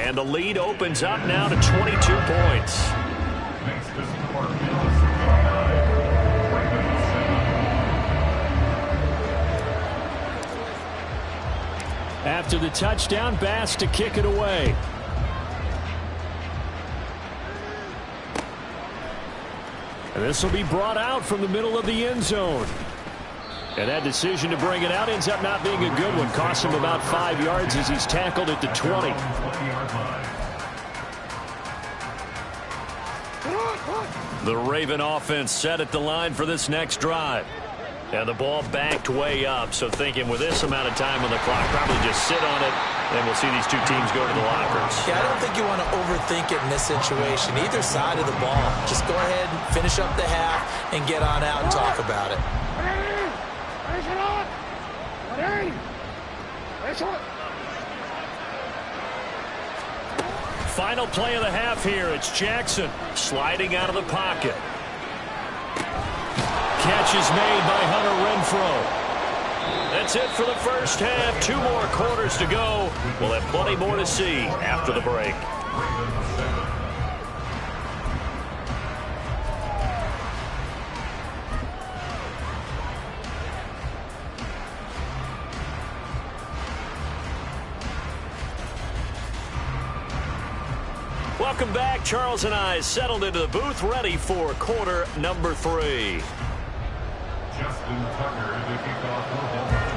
And the lead opens up now to 22 points. After the touchdown, Bass to kick it away. And this will be brought out from the middle of the end zone. And that decision to bring it out ends up not being a good one. Costs him about 5 yards as he's tackled at the 20. The Raven offense set at the line for this next drive. And the ball backed way up, so thinking with this amount of time on the clock, probably just sit on it, and we'll see these two teams go to the lockers. Yeah, I don't think you want to overthink it in this situation. Either side of the ball. Just go ahead and finish up the half and get on out and talk about it. Final play of the half here. It's Jackson sliding out of the pocket. Catch is made by Hunter Renfrow. That's it for the first half. 2 more quarters to go. We'll have plenty more to see after the break. Welcome back. Charles and I settled into the booth, ready for quarter number 3.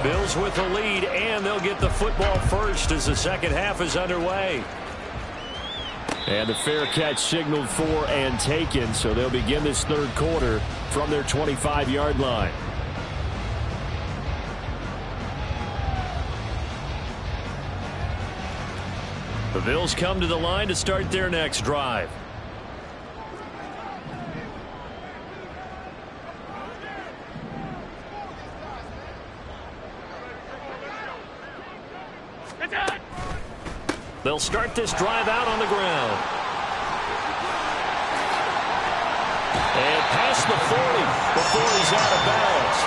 Bills with the lead, and they'll get the football first as the second half is underway. And the fair catch signaled for and taken, so they'll begin this third quarter from their 25-yard line. The Bills come to the line to start their next drive. They'll start this drive out on the ground. And past the 40 before he's out of bounds.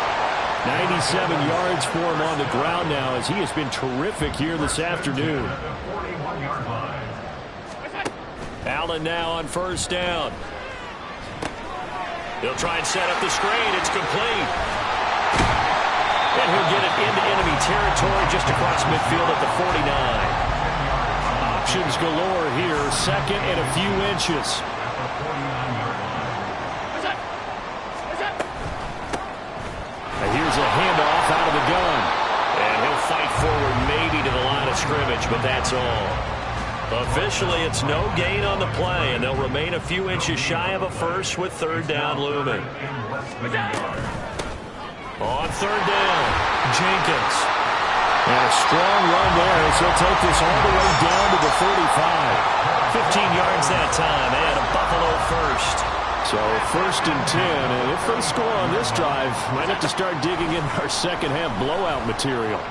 97 yards for him on the ground now as he has been terrific here this afternoon. Allen now on first down. He'll try and set up the screen. It's complete. And he'll get it into enemy territory just across midfield at the 49. Options galore here. Second and a few inches. And here's a handoff out of the gun. And he'll fight forward maybe to the line of scrimmage, but that's all. Officially, it's no gain on the play, and they'll remain a few inches shy of a first with third down looming. On third down, Jenkins. And a strong run there as he'll take this all the way down to the 45. 15 yards that time, and a Buffalo first. So first and 10, and if they score on this drive, might have to start digging in our second half blowout material.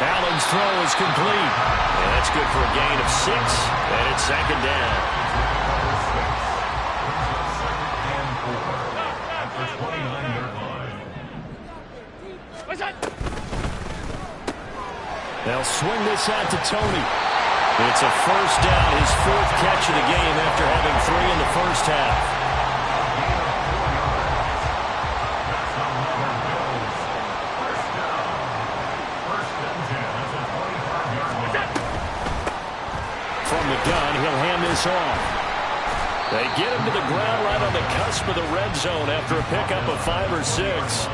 Allen's throw is complete. And that's good for a gain of 6, and it's second down. They'll swing this out to Tony. It's a first down, his 4th catch of the game after having 3 in the first half. From the gun, he'll hand this off. They get him to the ground right on the cusp of the red zone after a pickup of 5 or 6.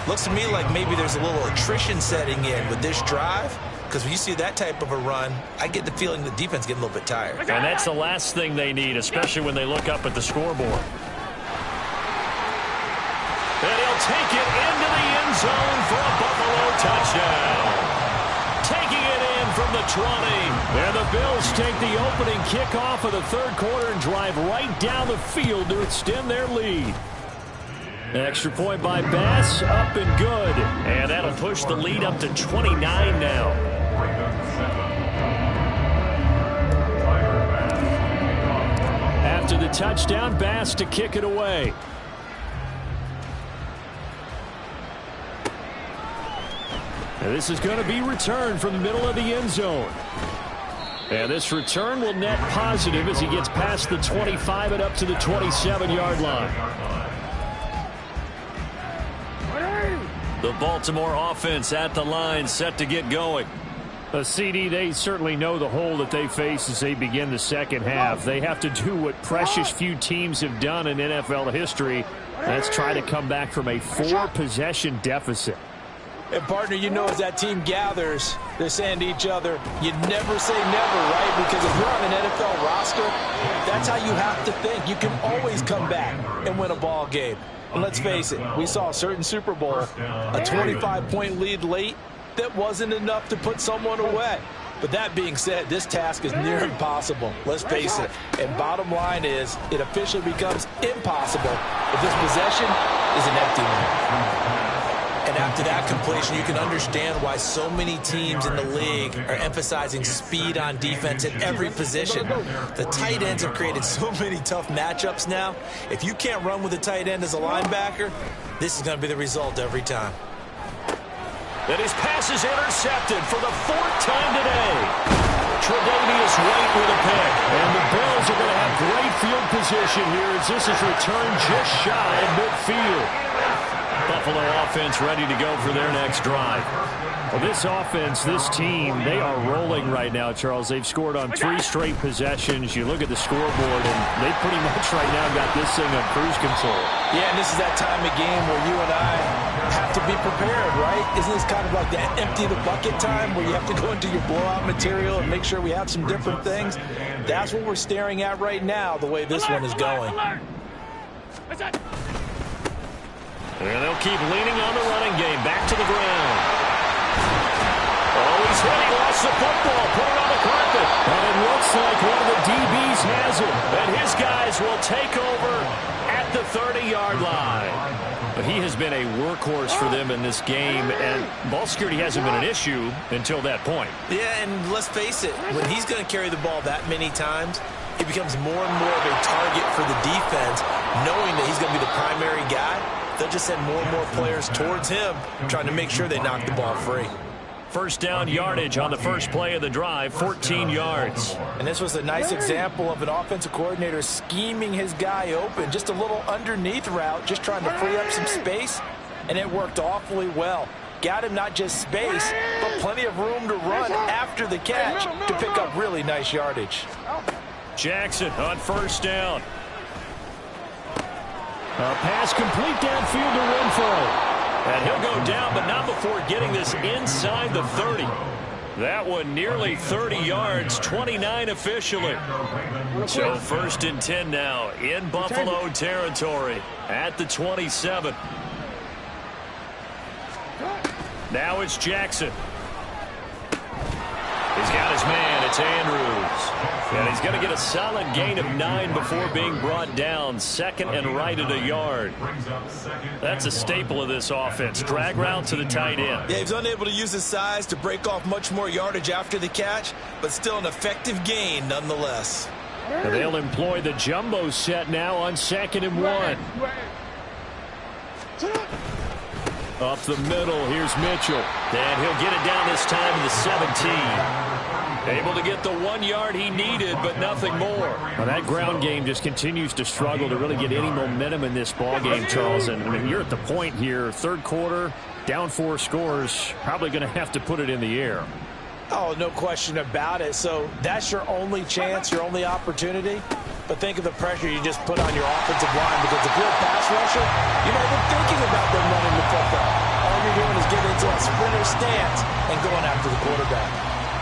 Looks to me like maybe there's a little attrition setting in with this drive, because when you see that type of a run, I get the feeling the defense getting a little bit tired. And that's the last thing they need, especially when they look up at the scoreboard. And he'll take it into the end zone for a Buffalo touchdown. Taking it in from the 20. And the Bills take the opening kickoff of the third quarter and drive right down the field to extend their lead. Extra point by Bass, up and good. And that'll push the lead up to 29 now. After the touchdown, Bass to kick it away. And this is going to be returned from the middle of the end zone. And this return will net positive as he gets past the 25 and up to the 27-yard line. The Baltimore offense at the line, set to get going. CD, they certainly know the hole that they face as they begin the second half. They have to do what precious few teams have done in NFL history. Let's try to come back from a 4-possession deficit. And, partner, you know as that team gathers, they're saying to each other, you never say never, right? Because if you're on an NFL roster, that's how you have to think. You can always come back and win a ball game. And let's face it, we saw a certain Super Bowl, a 25-point lead late, that wasn't enough to put someone away. But that being said, this task is near impossible. Let's face it. And bottom line is, it officially becomes impossible if this possession is an empty one. And after that completion, you can understand why so many teams in the league are emphasizing speed on defense at every position. The tight ends have created so many tough matchups now. If you can't run with a tight end as a linebacker, this is going to be the result every time. And his pass is intercepted for the 4th time today. Tre'Davious White with a pick. And the Bills are going to have great field position here as this is returned just shy of midfield. Buffalo offense ready to go for their next drive. Well, this offense, this team, they are rolling right now, Charles. They've scored on 3 straight possessions. You look at the scoreboard, and they pretty much right now got this thing on cruise control. Yeah, and this is that time of game where you and I have to be prepared, right? Isn't this kind of like the empty the bucket time where you have to go into your blowout material and make sure we have some different things? That's what we're staring at right now, the way this one is going. And they'll keep leaning on the running game. Back to the ground. Oh, he's hit. He lost the football. Put it on the carpet. And it looks like one of the DBs has it. And his guys will take over at the 30-yard line. But he has been a workhorse for them in this game, and ball security hasn't been an issue until that point. Yeah, and let's face it, when he's going to carry the ball that many times, he becomes more and more of a target for the defense, knowing that he's going to be the primary guy. They'll just send more and more players towards him, trying to make sure they knock the ball free. First down yardage on the first play of the drive, 14 yards. And this was a nice example of an offensive coordinator scheming his guy open. Just a little underneath route, just trying to free up some space, and it worked awfully well. Got him not just space, but plenty of room to run after the catch to pick up really nice yardage. Jackson on first down. A pass complete downfield to Renfro. And he'll go down, but not before getting this inside the 30. That one nearly 30 yards, 29 officially. So 1st and 10 now in Buffalo territory at the 27. Now it's Jackson. He's got his man. It's Andrews. And he's going to get a solid gain of 9 before being brought down. 2nd and right at a yard. That's a staple of this offense. Drag route to the tight end. Yeah, he's unable to use his size to break off much more yardage after the catch, but still an effective gain nonetheless. And they'll employ the jumbo set now on 2nd and 1. Up the middle, here's Mitchell. And he'll get it down this time to the 17. Able to get the 1 yard he needed, but nothing more. Well, that ground game just continues to struggle to really get any momentum in this ball game, Charles. And I mean, you're at the point here, 3rd quarter, down 4 scores, probably going to have to put it in the air. Oh, no question about it. So that's your only chance, your only opportunity. But think of the pressure you just put on your offensive line, because if you're a pass rusher, you're not even thinking about them running the football. All you're doing is getting into a sprinter stance and going after the quarterback.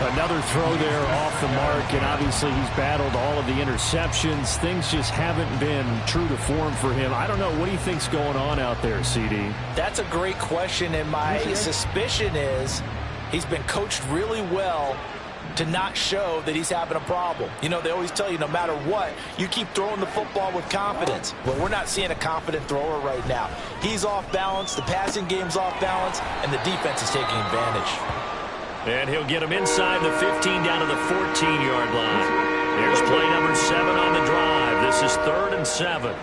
Another throw there off the mark, and obviously he's battled all of the interceptions. Things just haven't been true to form for him. I don't know. What do you think's going on out there, CD? That's a great question, and my suspicion is he's been coached really well to not show that he's having a problem. You know, they always tell you no matter what, you keep throwing the football with confidence. Well, we're not seeing a confident thrower right now. He's off balance, the passing game's off balance, and the defense is taking advantage. And he'll get him inside the 15 down to the 14-yard line. Here's play number 7 on the drive. This is 3rd and 7.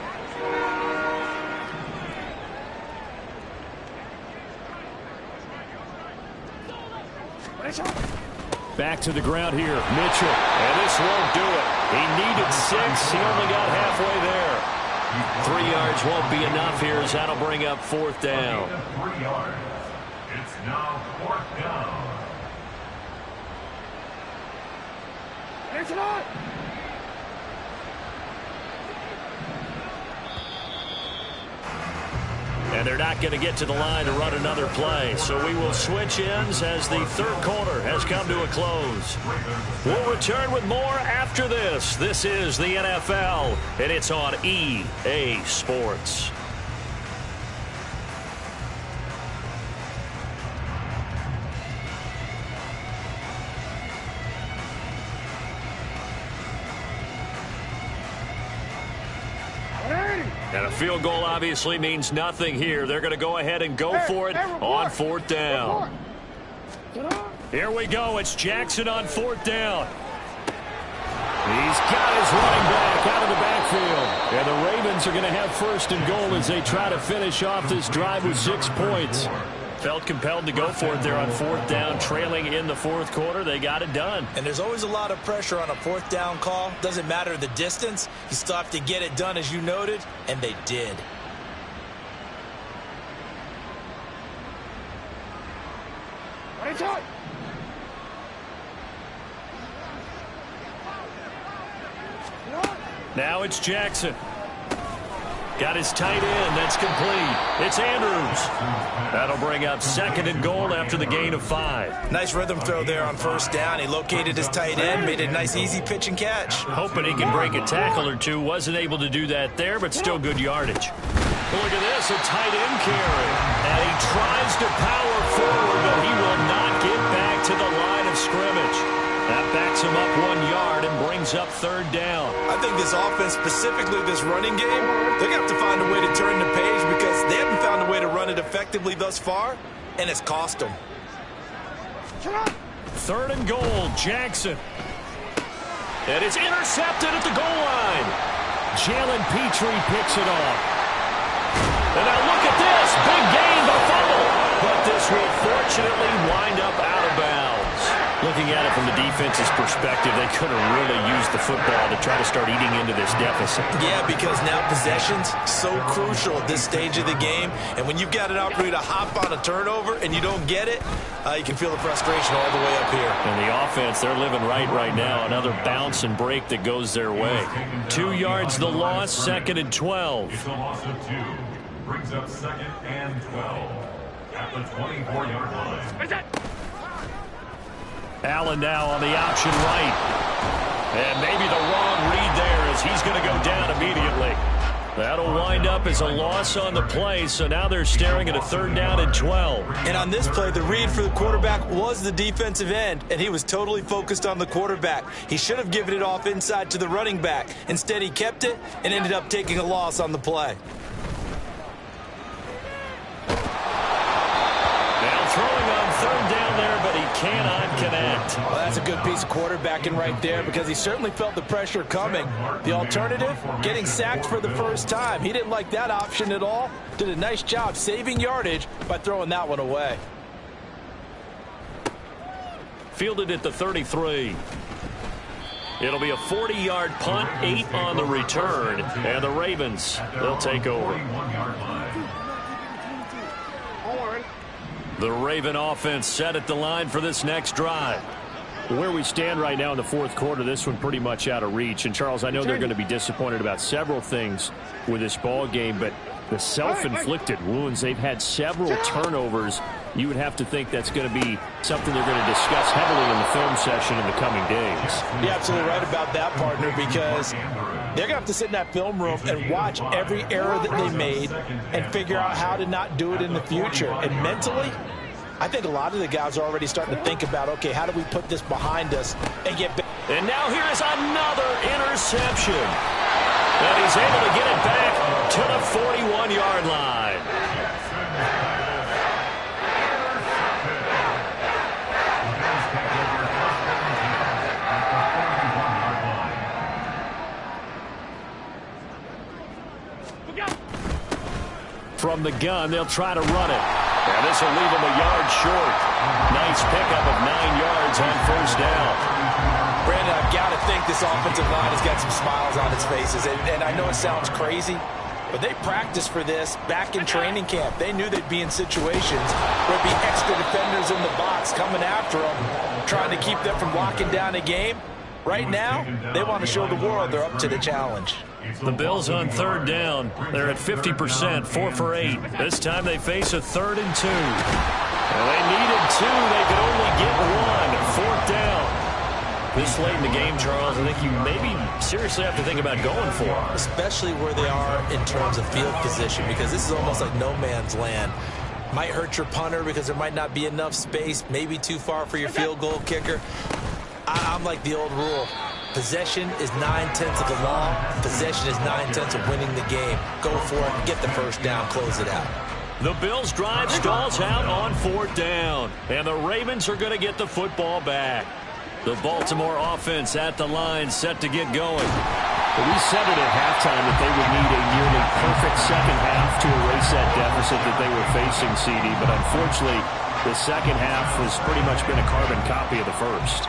back to the ground here. Mitchell. And this won't do it. He needed 6. He only got halfway there. 3 yards won't be enough here as that'll bring up 4th down. 3 yards. It's now 4th down. And they're not going to get to the line to run another play. So we will switch ends as the 3rd quarter has come to a close. We'll return with more after this. This is the NFL, and it's on EA Sports. And a field goal obviously means nothing here. They're going to go ahead and go for it on 4th down. Here we go. It's Jackson on 4th down. He's got his running back out of the backfield. And the Ravens are going to have 1st and goal as they try to finish off this drive with 6 points. Felt compelled to go for it there on 4th down, trailing in the 4th quarter. They got it done. And there's always a lot of pressure on a 4th down call. Doesn't matter the distance. You still have to get it done, as you noted, and they did. Now it's Jackson. Got his tight end. That's complete. It's Andrews. That'll bring up 2nd and goal after the gain of 5. Nice rhythm throw there on 1st down. He located his tight end, made a nice easy pitch and catch. Hoping he can break a tackle or two. Wasn't able to do that there, but still good yardage. Look at this, a tight end carry. And he tries to power forward, but he will not get back to the line of scrimmage. That backs him up 1 yard and brings up 3rd down. I think this offense, specifically this running game, they're going to have to find a way to turn the page because they haven't found a way to run it effectively thus far, and it's cost them. 3rd and goal, Jackson. And it's intercepted at the goal line. Jalen Petrie picks it off. And now look at this. Big gain, the fumble. But this will fortunately wind up out of bounds. Looking at it from the defense's perspective, they could have really used the football to try to start eating into this deficit. Yeah, because now possession's so crucial at this stage of the game. And when you've got an opportunity to hop on a turnover and you don't get it, you can feel the frustration all the way up here. And the offense, they're living right now. Another bounce and break that goes their way. 2 yards the loss, 2nd and 12. It's a loss of 2. Brings up 2nd and 12 at the 24-yard line. Allen now on the option right. And maybe the wrong read there as he's going to go down immediately. That'll wind up as a loss on the play, so now they're staring at a 3rd down and 12. And on this play, the read for the quarterback was the defensive end, and he was totally focused on the quarterback. He should have given it off inside to the running back. Instead, he kept it and ended up taking a loss on the play. Throwing on 3rd down there, but he cannot connect. Well, that's a good piece of quarterbacking right there because he certainly felt the pressure coming. The alternative, getting sacked for the first time. He didn't like that option at all. Did a nice job saving yardage by throwing that one away. Fielded at the 33. It'll be a 40-yard punt, 8 on the return, and the Ravens, they'll take over. The Raven offense set at the line for this next drive. Where we stand right now in the 4th quarter, this one pretty much out of reach. And, Charles, I know they're going to be disappointed about several things with this ball game, but the self-inflicted wounds, they've had several turnovers. You would have to think that's going to be something they're going to discuss heavily in the film session in the coming days. You're absolutely right about that, partner, because they're going to have to sit in that film room and watch every error that they made and figure out how to not do it in the future. And mentally, I think a lot of the guys are already starting to think about, okay, how do we put this behind us and get back? And now here is another interception. And he's able to get it back to the 41-yard line. From the gun, they'll try to run it. And this will leave him a yard short. Nice pickup of 9 yards on first down. Brandon, I've got to think this offensive line has got some smiles on its faces. And I know it sounds crazy, but they practiced for this back in training camp. They knew they'd be in situations where there'd be extra defenders in the box coming after them, trying to keep them from locking down a game. Right now, they want to show the world they're up to the challenge. The Bills on third down. They're at 50%, 4 for 8. This time they face a 3rd and 2. Well, they needed 2. They could only get 1. 4th down. This late in the game, Charles, I think you maybe seriously have to think about going for it. Especially where they are in terms of field position, because this is almost like no man's land. Might hurt your punter because there might not be enough space, maybe too far for your field goal kicker. I'm like the old rule. Possession is 9/10 of the law. Possession is 9/10 of winning the game. Go for it, get the first down, close it out. The Bills' drive stalls out on 4th down, and the Ravens are going to get the football back. The Baltimore offense at the line, set to get going. We said it at halftime that they would need a nearly perfect second half to erase that deficit that they were facing, CD, but unfortunately, the second half has pretty much been a carbon copy of the first.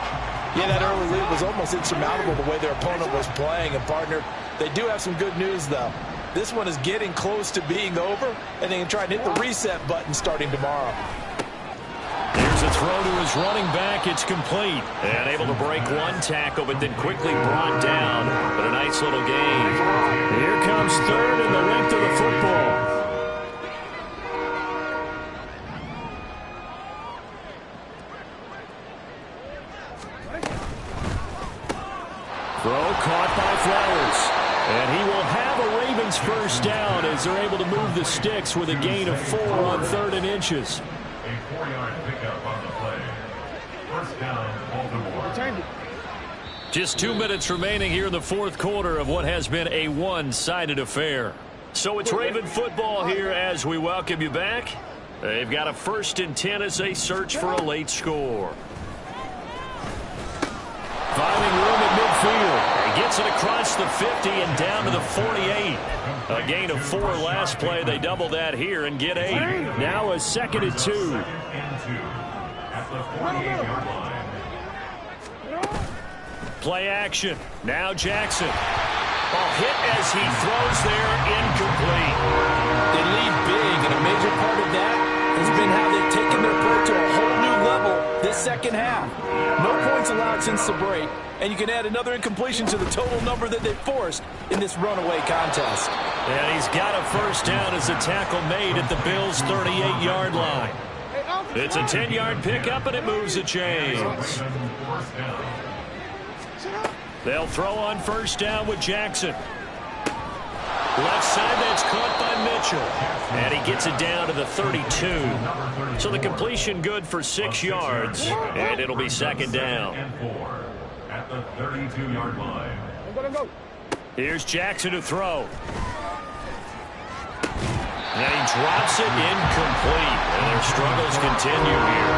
Yeah, that early lead was almost insurmountable the way their opponent was playing. And, partner, they do have some good news, though. This one is getting close to being over, and they can try and hit the reset button starting tomorrow. Here's a throw to his running back. It's complete. And able to break one tackle, but then quickly brought down. But a nice little gain. Here comes 3rd and the length of the football. Throw caught by Flowers. And he will have a Ravens first down as they're able to move the sticks with a gain of 4 on 3rd and inches. A 4-yard pickup on the play. First down, Baltimore. Just 2 minutes remaining here in the 4th quarter of what has been a one-sided affair. So it's Raven football here as we welcome you back. They've got a 1st and 10 as they search for a late score. Finding room at midfield. He gets it across the 50 and down to the 48. A gain of 4 last play. They double that here and get 8. Now a 2nd and 2. At the 48-yard line. Play action. Now Jackson. Ball hit as he throws there, incomplete. They lead big, and a major part of that has been how they've taken their play to a whole new level this second half. No points allowed since the break, and you can add another incompletion to the total number that they forced in this runaway contest. And he's got a first down as a tackle made at the Bills' 38-yard line. It's a 10-yard pickup, and it moves the chains. They'll throw on first down with Jackson. Left side, that's caught by Mitchell. And he gets it down to the 32. So the completion good for 6 yards. And it'll be 2nd down. At the 32-yard line. Here's Jackson to throw. And he drops it incomplete. And their struggles continue here.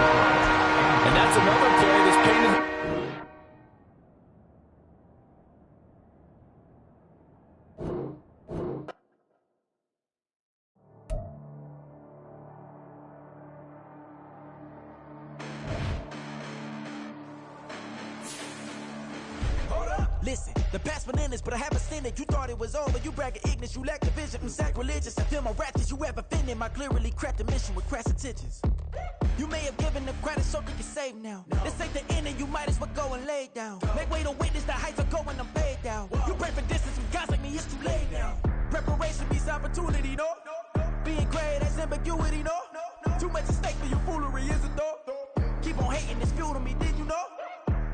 And that's another play that's painted. Listen, the past bananas, but I haven't seen it. You thought it was over, you bragging ignorance, you lack the vision from sacrilegious. I feel my ratchets, you ever offended my clearly crafted mission with crass intentions. You may have given them credit so you can save now. This ain't the end and you might as well go and lay down. Make way to witness the heights are going, I'm paid down. You pray for distance from guys like me, it's too late now. Preparation beats opportunity, no? Being great, that's ambiguity, no? Too much at stake for your foolery, is it though? Keep on hating, it's fuel to me, did you know?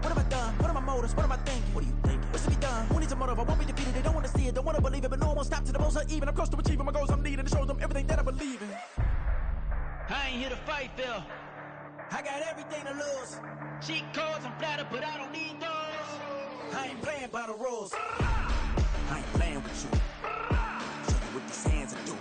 What have I done? What are my motives? What am I thinking? What are you thinking? What should be done? Who needs a motive? I won't be defeated. They don't want to see it, don't want to believe it, but no one won't stop to the most uneven. I'm close to achieving my goals. I'm needing to show them everything that I believe in. I ain't here to fight, Phil. I got everything to lose. Cheat codes, I'm flattered, but I don't need those. I ain't playing by the rules. I ain't playing with you. Show you what these hands are doing.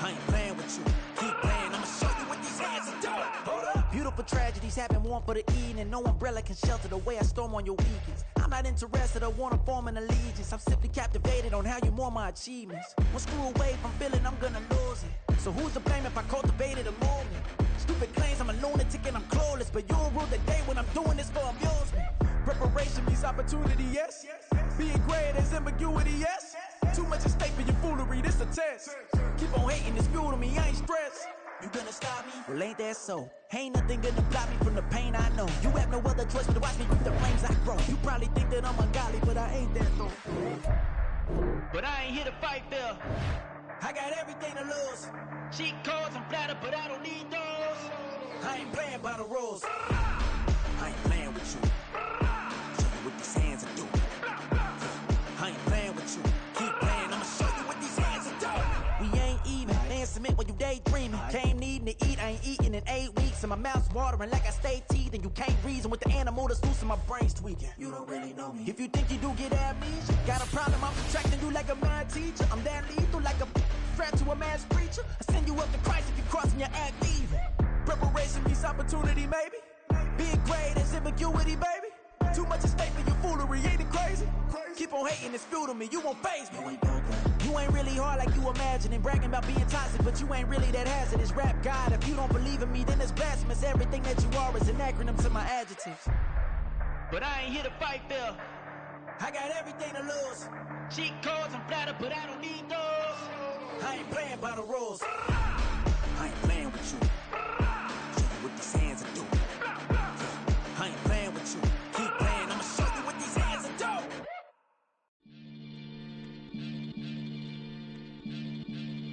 I ain't playing with you. Keep playing, I'ma show you what these hands are doing. Hold up. Beautiful tragedy, Parties happen warm for the evening. No umbrella can shelter the way I storm on your weekends. I'm not interested or wanna form an allegiance. I'm simply captivated on how you more my achievements. One screw away from feeling I'm gonna lose it. So who's to blame if I cultivated a moment? Stupid claims I'm a lunatic and I'm clueless, but you'll rule the day when I'm doing this for amusement. Preparation means opportunity, yes. Being great is ambiguity, yes. Too much at stake for your foolery, this a test. Keep on hating, it's fuel to me, I ain't stressed. You gonna stop me? Well, ain't that so? Ain't nothing gonna block me from the pain I know. You have no other choice but to watch me reap the flames I grow. You probably think that I'm ungodly, but I ain't that though. But I ain't here to fight fair. I got everything to lose. Cheat codes, I'm flattered, but I don't need those. I ain't playing by the rules. I ain't playing with you. Show you what these hands are doing. I ain't playing with you. Keep playing, I'ma show you what these hands are doing. We ain't even. Laying cement while you daydreaming. Came needing to eat, I ain't eating in 8 weeks. And my mouth's watering like I stay teething. You can't reason with the animal that's loose and my brain's tweaking. You don't really know me. If you think you do get amnesia, got a problem, I'm subtracting you like a mad teacher. I'm that lethal like a threat to a mass preacher. I send you up to Christ if you crossing your act evil. Preparation means opportunity, maybe. Being great is ambiguity, baby. Too much at stake for your foolery, ain't it crazy? Keep on hating, it's fuel to me, you won't faze me. You ain't really hard like you imagining. Bragging about being toxic, but you ain't really that hazardous. Rap God, if you don't believe in me, then it's blasphemous. Everything that you are is an acronym to my adjectives. But I ain't here to fight fair. I got everything to lose. Cheat codes, I'm flattered, but I don't need those. I ain't playing by the rules. I ain't playing with you.